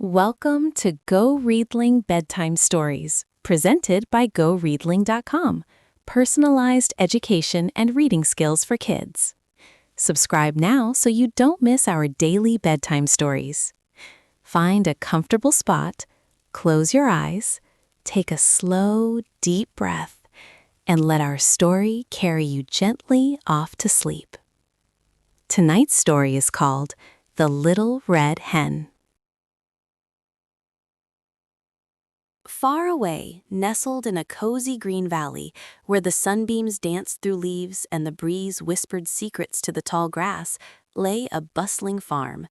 Welcome to GoReadling Bedtime Stories, presented by GoReadling.com, personalized education and reading skills for kids. Subscribe now so you don't miss our daily bedtime stories. Find a comfortable spot, close your eyes, take a slow, deep breath, and let our story carry you gently off to sleep. Tonight's story is called The Little Red Hen. Far away, nestled in a cozy green valley, where the sunbeams danced through leaves and the breeze whispered secrets to the tall grass, lay a bustling farm.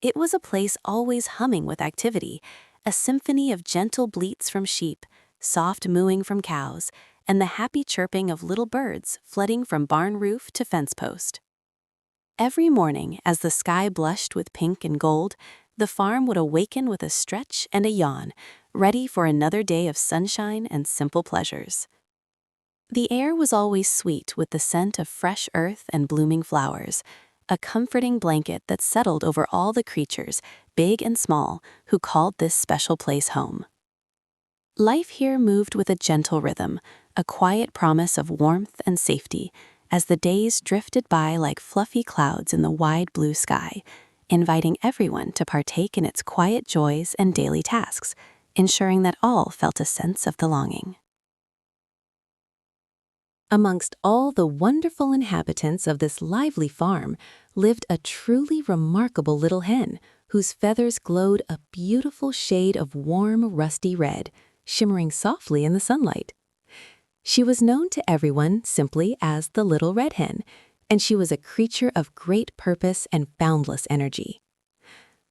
It was a place always humming with activity, a symphony of gentle bleats from sheep, soft mooing from cows, and the happy chirping of little birds flitting from barn roof to fence post. Every morning, as the sky blushed with pink and gold, the farm would awaken with a stretch and a yawn, ready for another day of sunshine and simple pleasures. The air was always sweet with the scent of fresh earth and blooming flowers, a comforting blanket that settled over all the creatures, big and small, who called this special place home. Life here moved with a gentle rhythm, a quiet promise of warmth and safety, as the days drifted by like fluffy clouds in the wide blue sky, inviting everyone to partake in its quiet joys and daily tasks, ensuring that all felt a sense of belonging. Amongst all the wonderful inhabitants of this lively farm lived a truly remarkable little hen, whose feathers glowed a beautiful shade of warm, rusty red, shimmering softly in the sunlight. She was known to everyone simply as the Little Red Hen, and she was a creature of great purpose and boundless energy.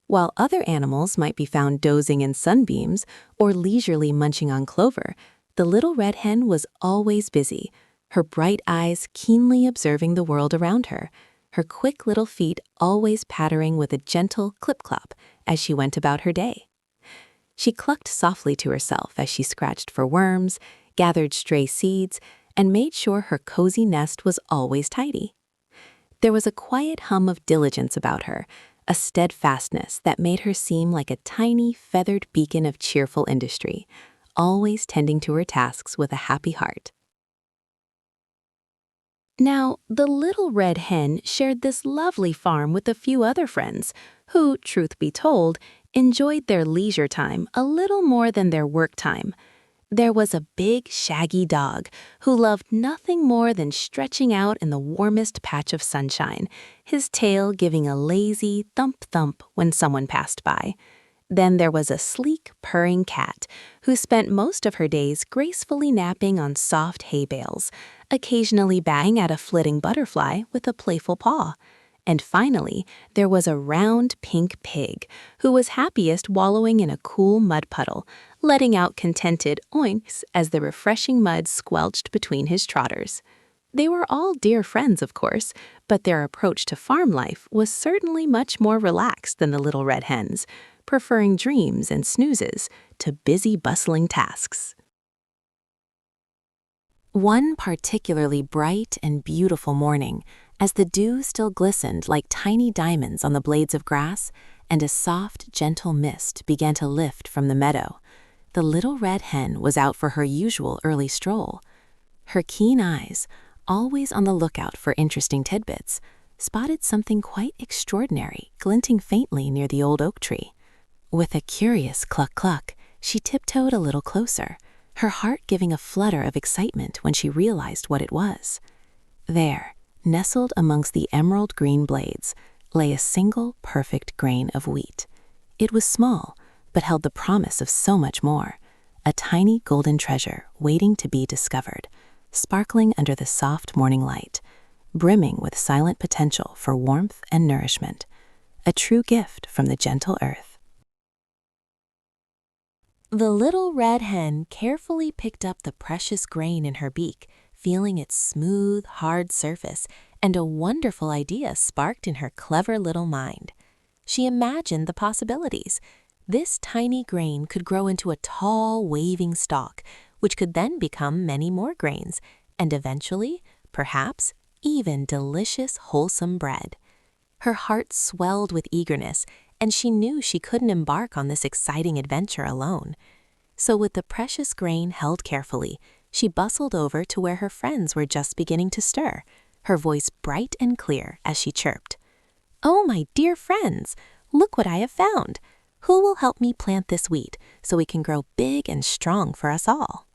While other animals might be found dozing in sunbeams or leisurely munching on clover, the Little Red Hen was always busy, her bright eyes keenly observing the world around her, her quick little feet always pattering with a gentle clip-clop as she went about her day. She clucked softly to herself as she scratched for worms, gathered stray seeds, and made sure her cozy nest was always tidy. There was a quiet hum of diligence about her, a steadfastness that made her seem like a tiny, feathered beacon of cheerful industry, always tending to her tasks with a happy heart. Now, the Little Red Hen shared this lovely farm with a few other friends who, truth be told, enjoyed their leisure time a little more than their work time. There was a big, shaggy dog who loved nothing more than stretching out in the warmest patch of sunshine, his tail giving a lazy thump-thump when someone passed by. Then there was a sleek, purring cat who spent most of her days gracefully napping on soft hay bales, occasionally batting at a flitting butterfly with a playful paw. And finally, there was a round pink pig who was happiest wallowing in a cool mud puddle, letting out contented oinks as the refreshing mud squelched between his trotters. They were all dear friends, of course, but their approach to farm life was certainly much more relaxed than the Little Red Hen's, preferring dreams and snoozes to busy, bustling tasks. One particularly bright and beautiful morning, as the dew still glistened like tiny diamonds on the blades of grass, and a soft, gentle mist began to lift from the meadow, the Little Red Hen was out for her usual early stroll. Her keen eyes, always on the lookout for interesting tidbits, spotted something quite extraordinary glinting faintly near the old oak tree. With a curious cluck-cluck, she tiptoed a little closer, her heart giving a flutter of excitement when she realized what it was. There, nestled amongst the emerald green blades, lay a single perfect grain of wheat. It was small, but held the promise of so much more, a tiny golden treasure waiting to be discovered, sparkling under the soft morning light, brimming with silent potential for warmth and nourishment, a true gift from the gentle earth. The Little Red Hen carefully picked up the precious grain in her beak, feeling its smooth, hard surface, and a wonderful idea sparked in her clever little mind. She imagined the possibilities. This tiny grain could grow into a tall, waving stalk, which could then become many more grains, and eventually, perhaps, even delicious, wholesome bread. Her heart swelled with eagerness, and she knew she couldn't embark on this exciting adventure alone. So with the precious grain held carefully, she bustled over to where her friends were just beginning to stir, her voice bright and clear as she chirped. "Oh, my dear friends, look what I have found! Who will help me plant this wheat so we can grow big and strong for us all?"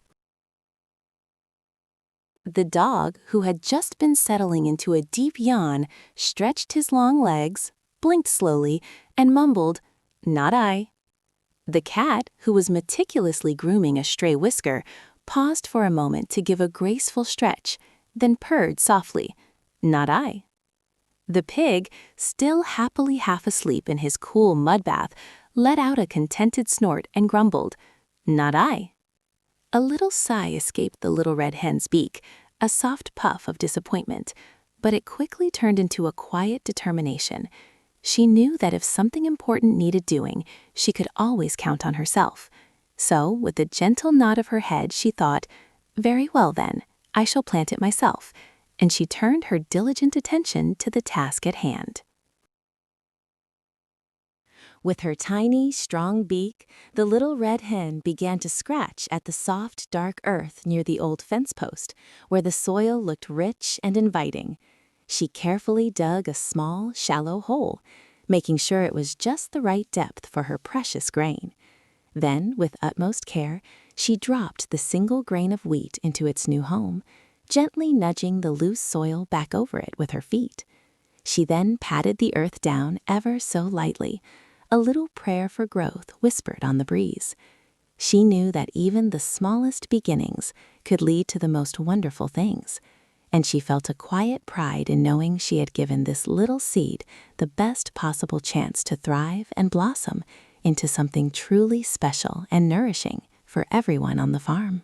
The dog, who had just been settling into a deep yawn, stretched his long legs, blinked slowly, and mumbled, "Not I." The cat, who was meticulously grooming a stray whisker, paused for a moment to give a graceful stretch, then purred softly, "Not I." The pig, still happily half asleep in his cool mud bath, let out a contented snort and grumbled, "Not I." A little sigh escaped the little red hen's beak, a soft puff of disappointment, but it quickly turned into a quiet determination. She knew that if something important needed doing, she could always count on herself. So, with a gentle nod of her head, she thought, "Very well then, I shall plant it myself," and she turned her diligent attention to the task at hand. With her tiny, strong beak, the little red hen began to scratch at the soft, dark earth near the old fence post, where the soil looked rich and inviting. She carefully dug a small, shallow hole, making sure it was just the right depth for her precious grain. Then, with utmost care, she dropped the single grain of wheat into its new home, gently nudging the loose soil back over it with her feet. She then patted the earth down ever so lightly, a little prayer for growth whispered on the breeze. She knew that even the smallest beginnings could lead to the most wonderful things, and she felt a quiet pride in knowing she had given this little seed the best possible chance to thrive and blossom into something truly special and nourishing for everyone on the farm.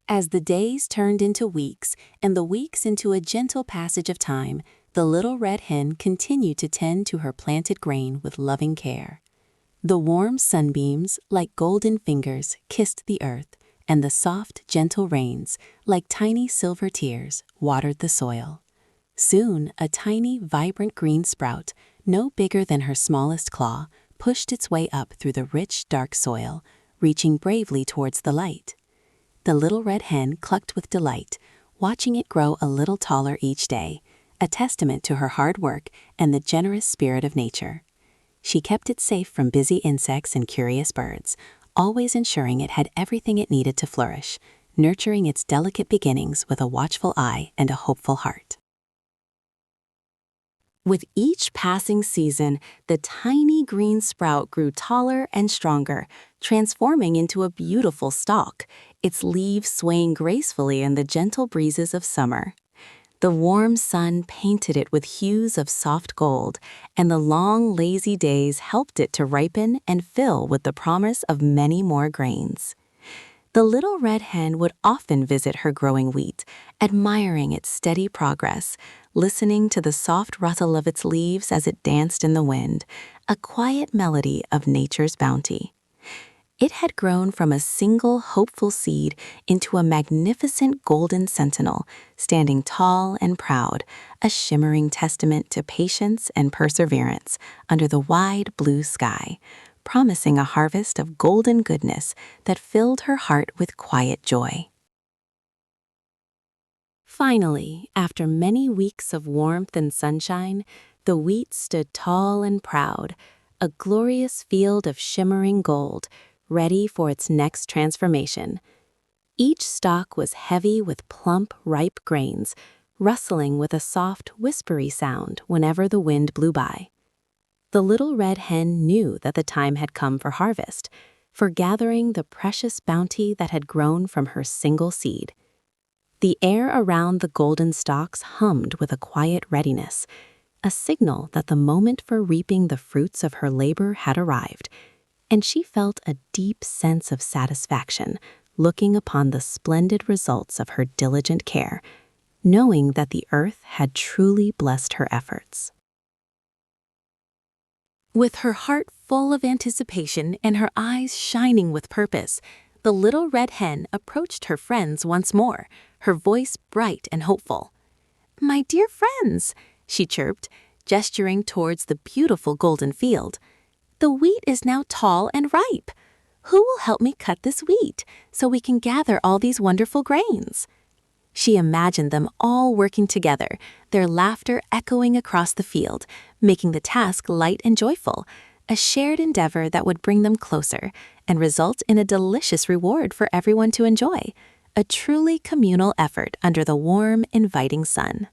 As the days turned into weeks and the weeks into a gentle passage of time, the little red hen continued to tend to her planted grain with loving care. The warm sunbeams, like golden fingers, kissed the earth, and the soft, gentle rains, like tiny silver tears, watered the soil. Soon, a tiny, vibrant green sprout, no bigger than her smallest claw, pushed its way up through the rich, dark soil, reaching bravely towards the light. The little red hen clucked with delight, watching it grow a little taller each day, a testament to her hard work and the generous spirit of nature. She kept it safe from busy insects and curious birds, always ensuring it had everything it needed to flourish, nurturing its delicate beginnings with a watchful eye and a hopeful heart. With each passing season, the tiny green sprout grew taller and stronger, transforming into a beautiful stalk, its leaves swaying gracefully in the gentle breezes of summer. The warm sun painted it with hues of soft gold, and the long, lazy days helped it to ripen and fill with the promise of many more grains. The little red hen would often visit her growing wheat, admiring its steady progress, listening to the soft rustle of its leaves as it danced in the wind, a quiet melody of nature's bounty. It had grown from a single hopeful seed into a magnificent golden sentinel, standing tall and proud, a shimmering testament to patience and perseverance under the wide blue sky, promising a harvest of golden goodness that filled her heart with quiet joy. Finally, after many weeks of warmth and sunshine, the wheat stood tall and proud, a glorious field of shimmering gold, ready for its next transformation. Each stalk was heavy with plump, ripe grains, rustling with a soft, whispery sound whenever the wind blew by. The little red hen knew that the time had come for harvest, for gathering the precious bounty that had grown from her single seed. The air around the golden stalks hummed with a quiet readiness, a signal that the moment for reaping the fruits of her labor had arrived, and she felt a deep sense of satisfaction looking upon the splendid results of her diligent care, knowing that the earth had truly blessed her efforts. With her heart full of anticipation and her eyes shining with purpose, the little red hen approached her friends once more, her voice bright and hopeful. "My dear friends," she chirped, gesturing towards the beautiful golden field. "The wheat is now tall and ripe. Who will help me cut this wheat so we can gather all these wonderful grains?" She imagined them all working together, their laughter echoing across the field, making the task light and joyful, a shared endeavor that would bring them closer and result in a delicious reward for everyone to enjoy, a truly communal effort under the warm, inviting sun.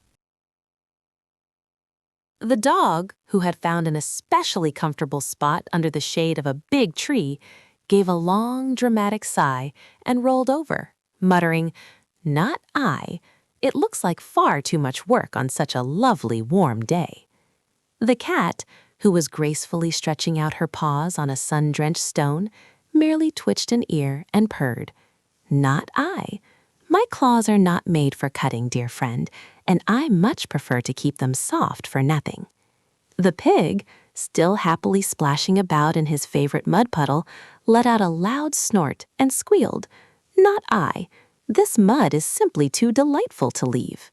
The dog, who had found an especially comfortable spot under the shade of a big tree, gave a long, dramatic sigh and rolled over, muttering, "Not I. It looks like far too much work on such a lovely, warm day." The cat, who was gracefully stretching out her paws on a sun-drenched stone, merely twitched an ear and purred, "Not I. My claws are not made for cutting, dear friend, and I much prefer to keep them soft for napping." The pig, still happily splashing about in his favorite mud puddle, let out a loud snort and squealed, "Not I. This mud is simply too delightful to leave."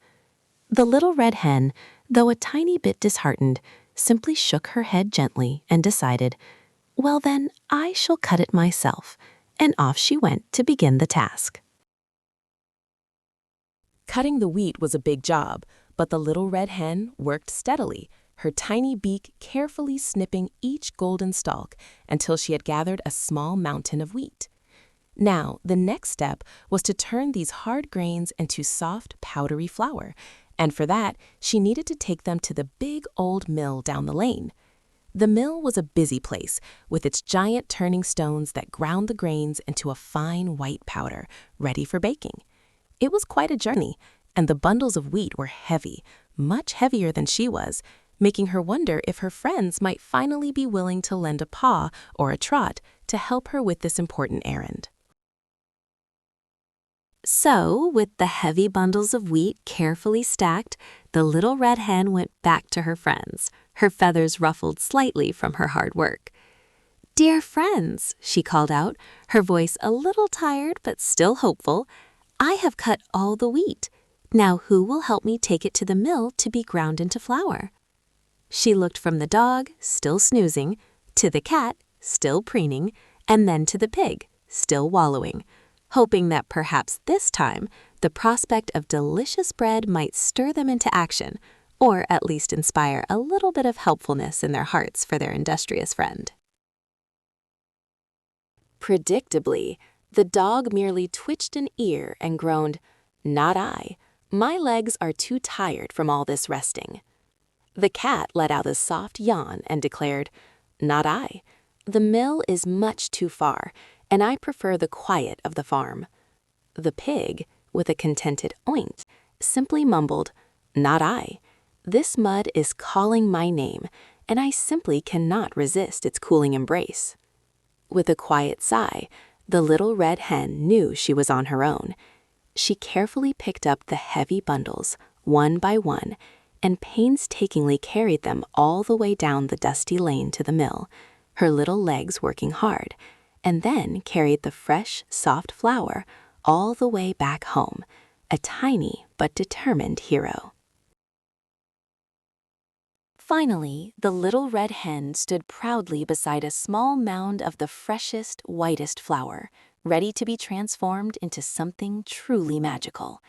The little red hen, though a tiny bit disheartened, simply shook her head gently and decided, "Well then, I shall cut it myself," and off she went to begin the task. Cutting the wheat was a big job, but the little red hen worked steadily, her tiny beak carefully snipping each golden stalk until she had gathered a small mountain of wheat. Now, the next step was to turn these hard grains into soft, powdery flour, and for that, she needed to take them to the big old mill down the lane. The mill was a busy place, with its giant turning stones that ground the grains into a fine white powder, ready for baking. It was quite a journey, and the bundles of wheat were heavy, much heavier than she was, making her wonder if her friends might finally be willing to lend a paw or a trot to help her with this important errand. So, with the heavy bundles of wheat carefully stacked, the little red hen went back to her friends, her feathers ruffled slightly from her hard work. "Dear friends," she called out, her voice a little tired but still hopeful, "I have cut all the wheat. Now who will help me take it to the mill to be ground into flour?" She looked from the dog, still snoozing, to the cat, still preening, and then to the pig, still wallowing, hoping that perhaps this time the prospect of delicious bread might stir them into action, or at least inspire a little bit of helpfulness in their hearts for their industrious friend. Predictably, the dog merely twitched an ear and groaned, "Not I. My legs are too tired from all this resting." The cat let out a soft yawn and declared, "Not I. The mill is much too far, and I prefer the quiet of the farm." The pig, with a contented oint, simply mumbled, "Not I. This mud is calling my name, and I simply cannot resist its cooling embrace." With a quiet sigh, the little red hen knew she was on her own. She carefully picked up the heavy bundles, one by one, and painstakingly carried them all the way down the dusty lane to the mill, her little legs working hard, and then carried the fresh, soft flour all the way back home, a tiny but determined hero. Finally, the little red hen stood proudly beside a small mound of the freshest, whitest flour, ready to be transformed into something truly magical.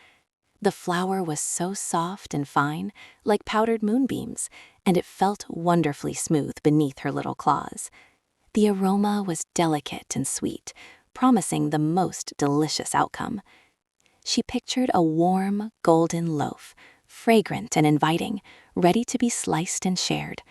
The flour was so soft and fine, like powdered moonbeams, and it felt wonderfully smooth beneath her little claws. The aroma was delicate and sweet, promising the most delicious outcome. She pictured a warm, golden loaf, fragrant and inviting, ready to be sliced and shared.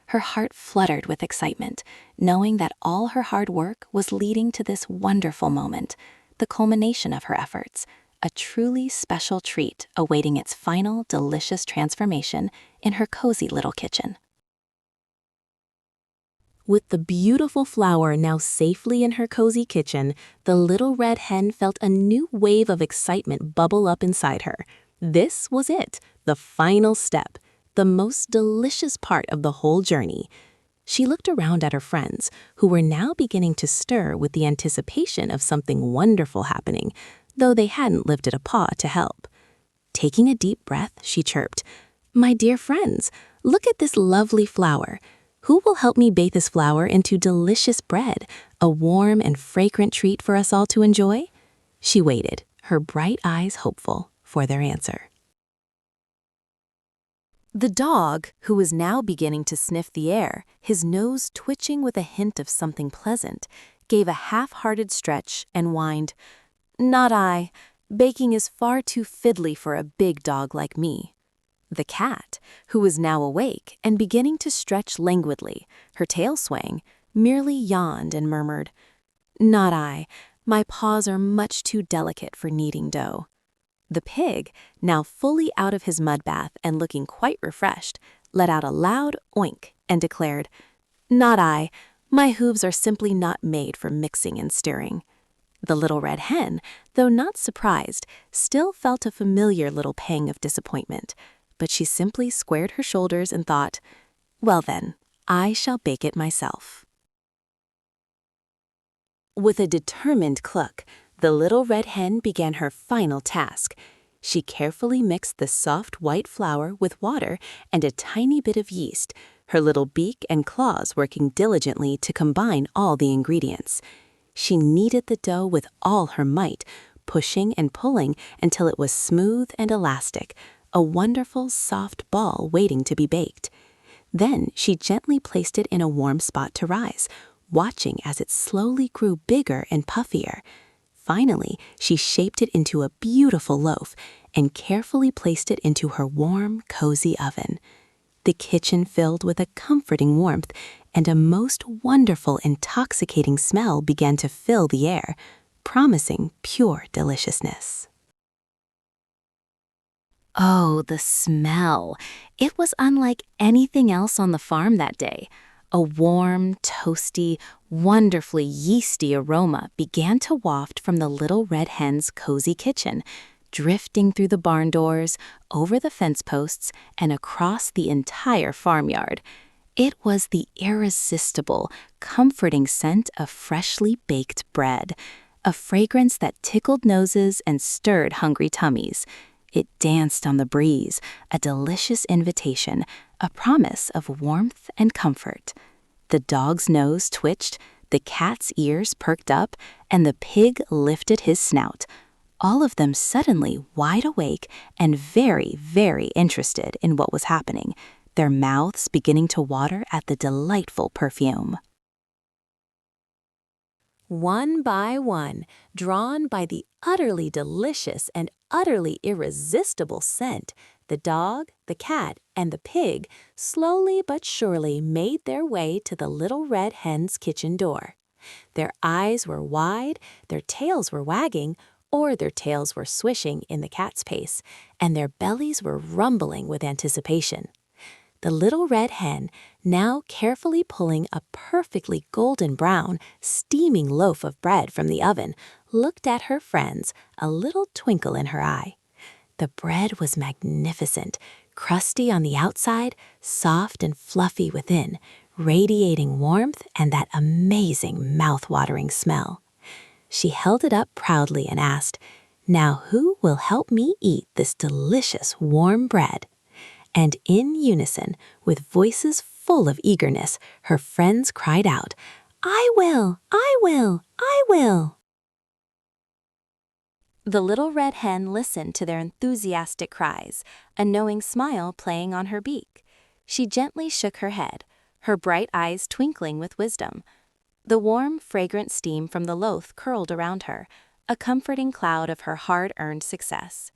Her heart fluttered with excitement, knowing that all her hard work was leading to this wonderful moment, the culmination of her efforts, a truly special treat awaiting its final delicious transformation in her cozy little kitchen. With the beautiful flour now safely in her cozy kitchen, the little red hen felt a new wave of excitement bubble up inside her. This was it, the final step, the most delicious part of the whole journey. She looked around at her friends, who were now beginning to stir with the anticipation of something wonderful happening, though they hadn't lifted a paw to help. Taking a deep breath, she chirped, "My dear friends, Look at this lovely flower. Who will help me bake this flour into delicious bread, a warm and fragrant treat for us all to enjoy?" She waited, her bright eyes hopeful, for their answer. The dog, who was now beginning to sniff the air, his nose twitching with a hint of something pleasant, gave a half-hearted stretch and whined, "Not I. Baking is far too fiddly for a big dog like me." The cat, who was now awake and beginning to stretch languidly, her tail swaying, merely yawned and murmured, "Not I. My paws are much too delicate for kneading dough." The pig, now fully out of his mud bath and looking quite refreshed, let out a loud oink and declared, "Not I. My hooves are simply not made for mixing and stirring." The little red hen, though not surprised, still felt a familiar little pang of disappointment, but she simply squared her shoulders and thought, "Well then, I shall bake it myself." With a determined cluck, the little red hen began her final task. She carefully mixed the soft white flour with water and a tiny bit of yeast, her little beak and claws working diligently to combine all the ingredients. She kneaded the dough with all her might, pushing and pulling until it was smooth and elastic, a wonderful soft ball waiting to be baked. Then she gently placed it in a warm spot to rise, watching as it slowly grew bigger and puffier. Finally, she shaped it into a beautiful loaf and carefully placed it into her warm, cozy oven. The kitchen filled with a comforting warmth, and a most wonderful, intoxicating smell began to fill the air, promising pure deliciousness. Oh, the smell! It was unlike anything else on the farm that day. A warm, toasty, wonderfully yeasty aroma began to waft from the little red hen's cozy kitchen, drifting through the barn doors, over the fence posts, and across the entire farmyard. It was the irresistible, comforting scent of freshly baked bread, a fragrance that tickled noses and stirred hungry tummies. It danced on the breeze, a delicious invitation, a promise of warmth and comfort. The dog's nose twitched, the cat's ears perked up, and the pig lifted his snout, all of them suddenly wide awake and very, very interested in what was happening, their mouths beginning to water at the delightful perfume. One by one, drawn by the utterly delicious and utterly irresistible scent, the dog, the cat, and the pig slowly but surely made their way to the little red hen's kitchen door. Their eyes were wide, their tails were wagging, or their tails were swishing in the cat's pace, and their bellies were rumbling with anticipation. The little red hen, now carefully pulling a perfectly golden brown, steaming loaf of bread from the oven, looked at her friends, a little twinkle in her eye. The bread was magnificent, crusty on the outside, soft and fluffy within, radiating warmth and that amazing mouth-watering smell. She held it up proudly and asked, "Now who will help me eat this delicious warm bread?" And in unison, with voices full of eagerness, her friends cried out, "I will! I will! I will!" The little red hen listened to their enthusiastic cries, a knowing smile playing on her beak. She gently shook her head, her bright eyes twinkling with wisdom. The warm, fragrant steam from the loaf curled around her, a comforting cloud of her hard-earned success.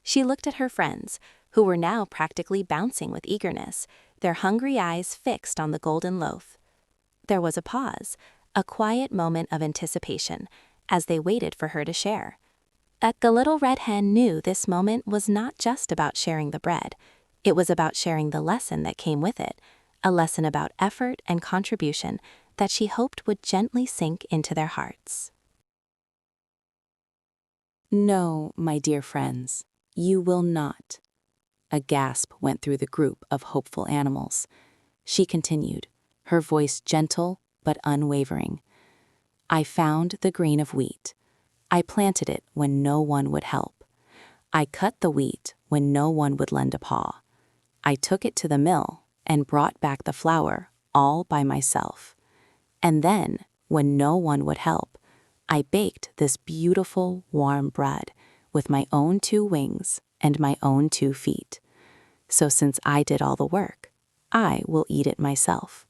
She looked at her friends, who were now practically bouncing with eagerness, their hungry eyes fixed on the golden loaf. There was a pause, a quiet moment of anticipation, as they waited for her to share. The little red hen knew this moment was not just about sharing the bread. It was about sharing the lesson that came with it, a lesson about effort and contribution that she hoped would gently sink into their hearts. "No, my dear friends, you will not." A gasp went through the group of hopeful animals. She continued, her voice gentle but unwavering. "I found the grain of wheat. I planted it when no one would help. I cut the wheat when no one would lend a paw. I took it to the mill and brought back the flour all by myself. And then, when no one would help, I baked this beautiful, warm bread with my own 2 wings and my own 2 feet. So since I did all the work, I will eat it myself."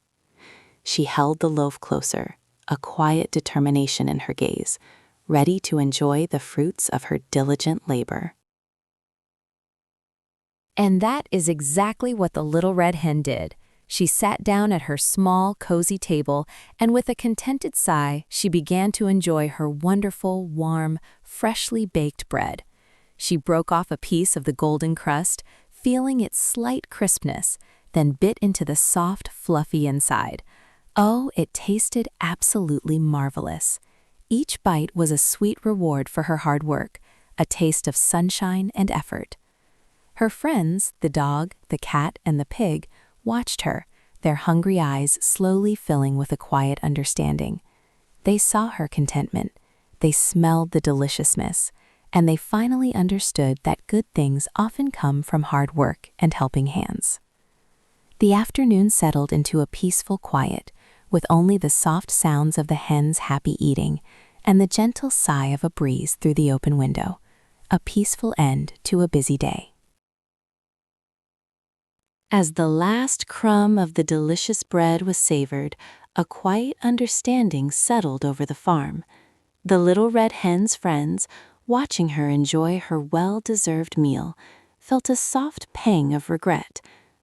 She held the loaf closer, a quiet determination in her gaze, ready to enjoy the fruits of her diligent labor. And that is exactly what the Little Red Hen did. She sat down at her small, cozy table, and with a contented sigh, she began to enjoy her wonderful, warm, freshly baked bread. She broke off a piece of the golden crust, feeling its slight crispness, then bit into the soft, fluffy inside. Oh, it tasted absolutely marvelous. Each bite was a sweet reward for her hard work, a taste of sunshine and effort. Her friends, the dog, the cat, and the pig, watched her, their hungry eyes slowly filling with a quiet understanding. They saw her contentment, they smelled the deliciousness, and they finally understood that good things often come from hard work and helping hands. The afternoon settled into a peaceful quiet, with only the soft sounds of the hens' happy eating and the gentle sigh of a breeze through the open window, a peaceful end to a busy day. As the last crumb of the delicious bread was savored, a quiet understanding settled over the farm. The Little Red Hen's friends, watching her enjoy her well-deserved meal, felt a soft pang of regret,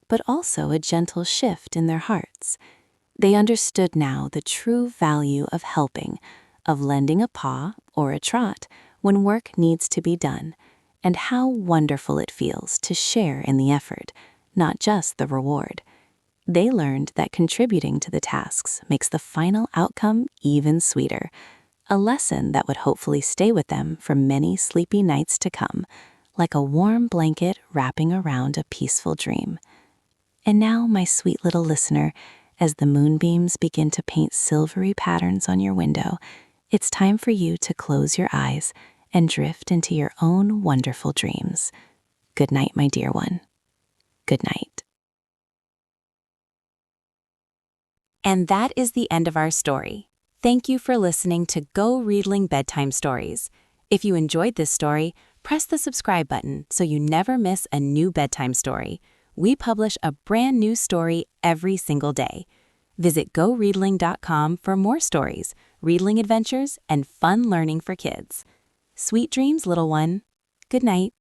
but also a gentle shift in their hearts. They understood now the true value of helping, of lending a paw or a trot when work needs to be done, and how wonderful it feels to share in the effort, not just the reward. They learned that contributing to the tasks makes the final outcome even sweeter, a lesson that would hopefully stay with them for many sleepy nights to come, like a warm blanket wrapping around a peaceful dream. And now, my sweet little listener, as the moonbeams begin to paint silvery patterns on your window, it's time for you to close your eyes and drift into your own wonderful dreams. Good night, my dear one. Good night. And that is the end of our story. Thank you for listening to GoReadling Bedtime Stories. If you enjoyed this story, press the subscribe button so you never miss a new bedtime story. We publish a brand new story every single day. Visit GoReadling.com for more stories, readling adventures, and fun learning for kids. Sweet dreams, little one. Good night.